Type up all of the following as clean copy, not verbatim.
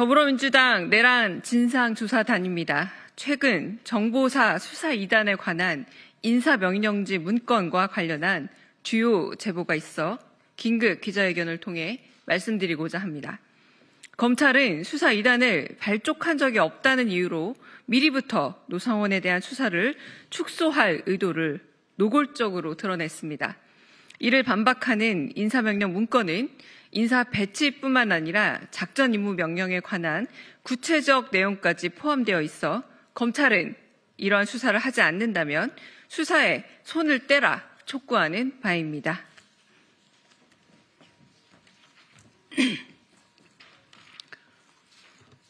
더불어민주당 내란 진상조사단입니다. 최근 정보사 수사 2단에 관한 인사명령지 문건과 관련한 주요 제보가 있어 긴급 기자회견을 통해 말씀드리고자 합니다. 검찰은 수사 2단을 발족한 적이 없다는 이유로 미리부터 노상원에 대한 수사를 축소할 의도를 노골적으로 드러냈습니다. 이를 반박하는 인사명령 문건은 인사 배치뿐만 아니라 작전 임무 명령에 관한 구체적 내용까지 포함되어 있어 검찰은 이러한 수사를 하지 않는다면 수사에 손을 떼라 촉구하는 바입니다.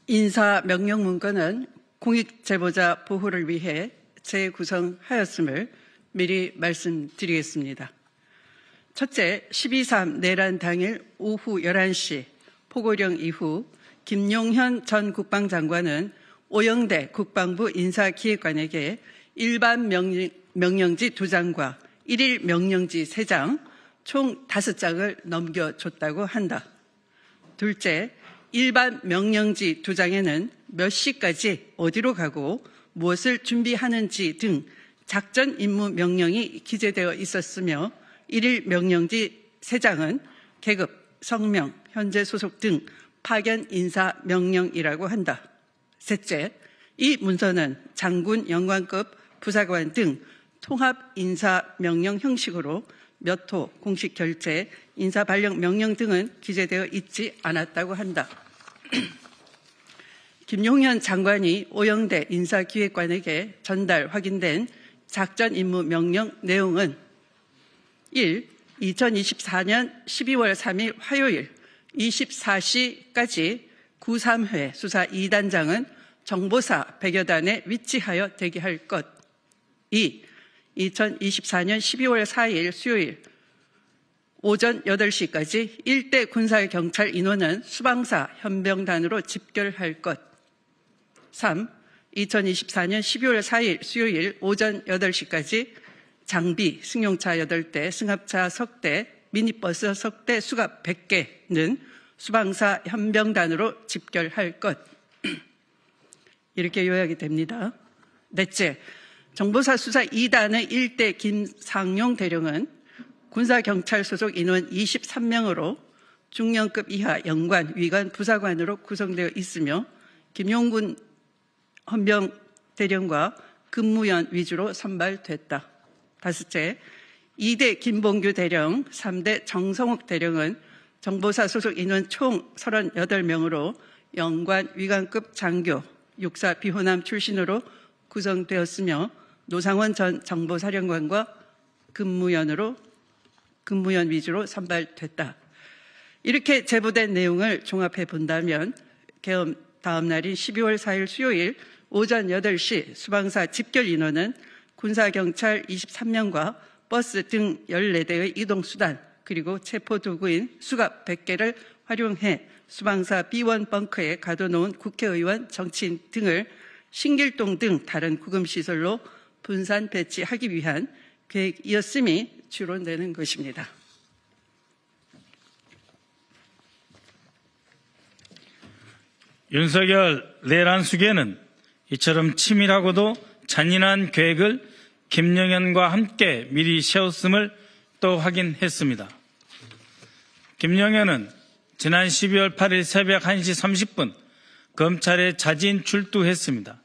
인사명령 문건은 공익제보자 보호를 위해 재구성하였음을 미리 말씀드리겠습니다. 첫째, 12.3 내란 당일 오후 11시 포고령 이후 김용현 전 국방장관은 오영대 국방부 인사기획관에게 일반 명령지 2장과 1일 명령지 3장, 총 5장을 넘겨줬다고 한다. 둘째, 일반 명령지 2장에는 몇 시까지 어디로 가고 무엇을 준비하는지 등 작전 임무 명령이 기재되어 있었으며 1일 명령지 3장은 계급, 성명, 현재 소속 등 파견 인사 명령이라고 한다. 셋째, 이 문서는 장군 영관급 부사관 등 통합 인사 명령 형식으로 몇 호 공식 결재, 인사 발령 명령 등은 기재되어 있지 않았다고 한다. 김용현 장관이 오영대 인사기획관에게 전달 확인된 작전 임무 명령 내용은 1. 2024년 12월 3일 화요일 24시까지 93회 수사 2단장은 정보사 100여 단에 위치하여 대기할 것. 2. 2024년 12월 4일 수요일 오전 8시까지 일대 군사경찰 인원은 수방사 현병단으로 집결할 것. 3. 2024년 12월 4일 수요일 오전 8시까지 장비, 승용차 8대, 승합차 석 대, 미니버스 석 대 수갑 100개는 수방사 현병단으로 집결할 것. 이렇게 요약이 됩니다. 넷째, 정보사 수사 2단의 1대 김상용 대령은 군사경찰 소속 인원 23명으로 중령급 이하 영관, 위관, 부사관으로 구성되어 있으며 김용군 헌병 대령과 근무연 위주로 선발됐다. 다섯째, 2대 김봉규 대령, 3대 정성욱 대령은 정보사 소속 인원 총 38명으로 영관, 위관급 장교, 육사 비호남 출신으로 구성되었으며 노상원 전 정보사령관과 근무연 위주로 선발됐다. 이렇게 제보된 내용을 종합해 본다면 계엄 다음 날인 12월 4일 수요일 오전 8시 수방사 집결 인원은 군사경찰 23명과 버스 등 14대의 이동수단 그리고 체포도구인 수갑 100개를 활용해 수방사 B1 벙커에 가둬놓은 국회의원, 정치인 등을 신길동 등 다른 구금시설로 분산 배치하기 위한 계획이었음이 추론되는 것입니다. 윤석열 내란 수계는 이처럼 치밀하고도 잔인한 계획을 김영현과 함께 미리 세웠음을 또 확인했습니다. 김영현은 지난 12월 8일 새벽 1시 30분 검찰에 자진 출두했습니다.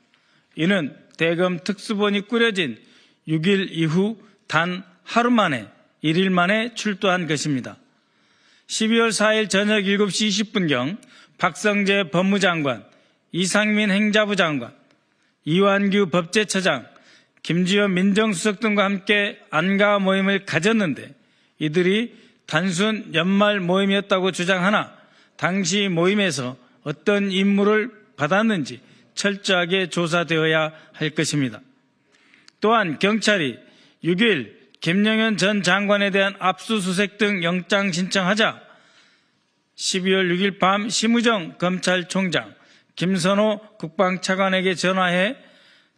이는 대검 특수본이 꾸려진 6일 이후 단 하루 만에 1일 만에 출두한 것입니다. 12월 4일 저녁 7시 20분경 박성재 법무장관, 이상민 행자부 장관, 이완규 법제처장, 김지현 민정수석 등과 함께 안가 모임을 가졌는데 이들이 단순 연말 모임이었다고 주장하나 당시 모임에서 어떤 임무를 받았는지 철저하게 조사되어야 할 것입니다. 또한 경찰이 6일 김영현 전 장관에 대한 압수수색 등 영장 신청하자 12월 6일 밤 심우정 검찰총장, 김선호 국방차관에게 전화해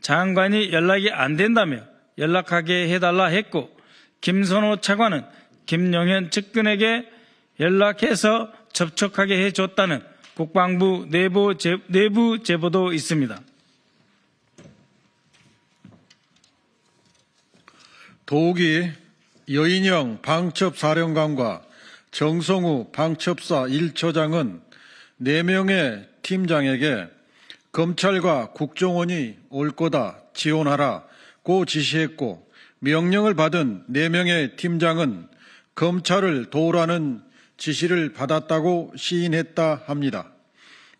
장관이 연락이 안 된다며 연락하게 해달라 했고 김선호 차관은 김용현 측근에게 연락해서 접촉하게 해줬다는 국방부 내부 제보도 있습니다. 도욱이 여인영 방첩사령관과 정성우 방첩사 1처장은 4명의 팀장에게 검찰과 국정원이 올 거다 지원하라고 지시했고, 명령을 받은 4명의 팀장은 검찰을 도우라는 지시를 받았다고 시인했다 합니다.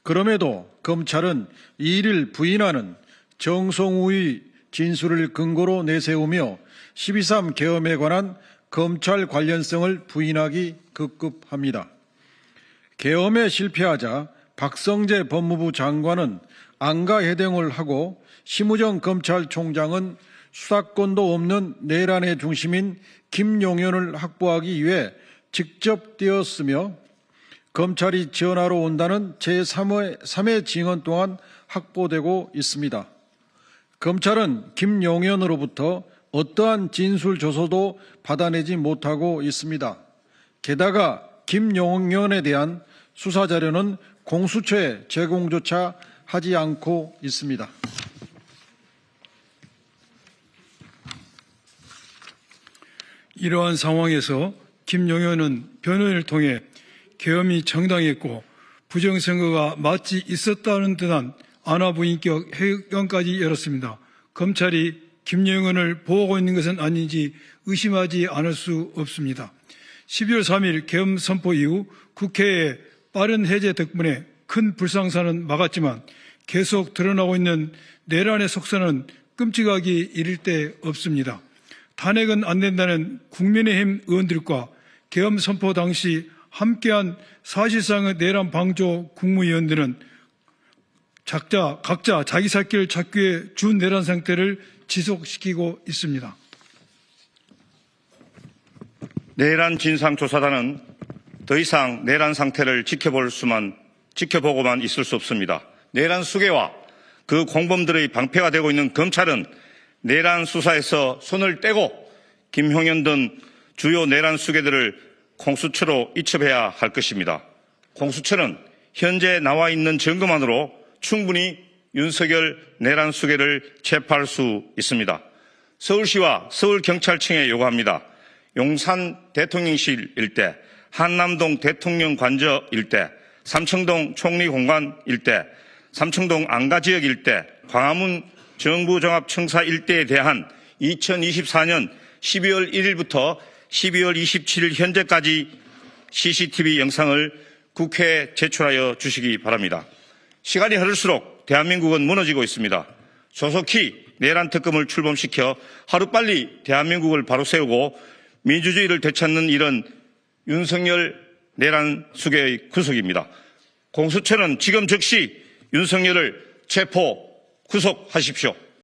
그럼에도 검찰은 이 일을 부인하는 정성우의 진술을 근거로 내세우며 12.3 계엄에 관한 검찰 관련성을 부인하기 급급합니다. 계엄에 실패하자 박성재 법무부 장관은 안가해동을 하고 심우정 검찰총장은 수사권도 없는 내란의 중심인 김용현을 확보하기 위해 직접 뛰었으며, 검찰이 지원하러 온다는 제3회 증언 또한 확보되고 있습니다. 검찰은 김용현으로부터 어떠한 진술 조서도 받아내지 못하고 있습니다. 게다가 김용현에 대한 수사 자료는 공수처에 제공조차 하지 않고 있습니다. 이러한 상황에서 김용현은 변호인을 통해 계엄이 정당했고 부정선거가 마치 있었다는 듯한 안하부인격 회견까지 열었습니다. 검찰이 김용현을 보호하고 있는 것은 아닌지 의심하지 않을 수 없습니다. 12월 3일 계엄 선포 이후 국회의 빠른 해제 덕분에 큰 불상사는 막았지만 계속 드러나고 있는 내란의 속사는 끔찍하기 이를 데 없습니다. 탄핵은 안 된다는 국민의힘 의원들과 계엄 선포 당시 함께한 사실상의 내란 방조 국무위원들은 각자 자기 살 길을 찾기 위해 준내란 상태를 지속시키고 있습니다. 내란 진상조사단은 더 이상 내란 상태를 지켜보고만 있을 수 없습니다. 내란 수괴와 그 공범들의 방패가 되고 있는 검찰은 내란 수사에서 손을 떼고 김용현 등 주요 내란 수괴들을 공수처로 이첩해야 할 것입니다. 공수처는 현재 나와 있는 증거만으로 충분히 윤석열 내란 수괴를 체포할 수 있습니다. 서울시와 서울경찰청에 요구합니다. 용산 대통령실 일대, 한남동 대통령 관저 일대, 삼청동 총리공관 일대, 삼청동 안가지역 일대, 광화문 정부종합청사 일대에 대한 2024년 12월 1일부터 12월 27일 현재까지 CCTV 영상을 국회에 제출하여 주시기 바랍니다. 시간이 흐를수록 대한민국은 무너지고 있습니다. 조속히 내란 특검을 출범시켜 하루빨리 대한민국을 바로 세우고 민주주의를 되찾는 일은 윤석열 내란 수괴의 구속입니다. 공수처는 지금 즉시 윤석열을 체포, 구속하십시오.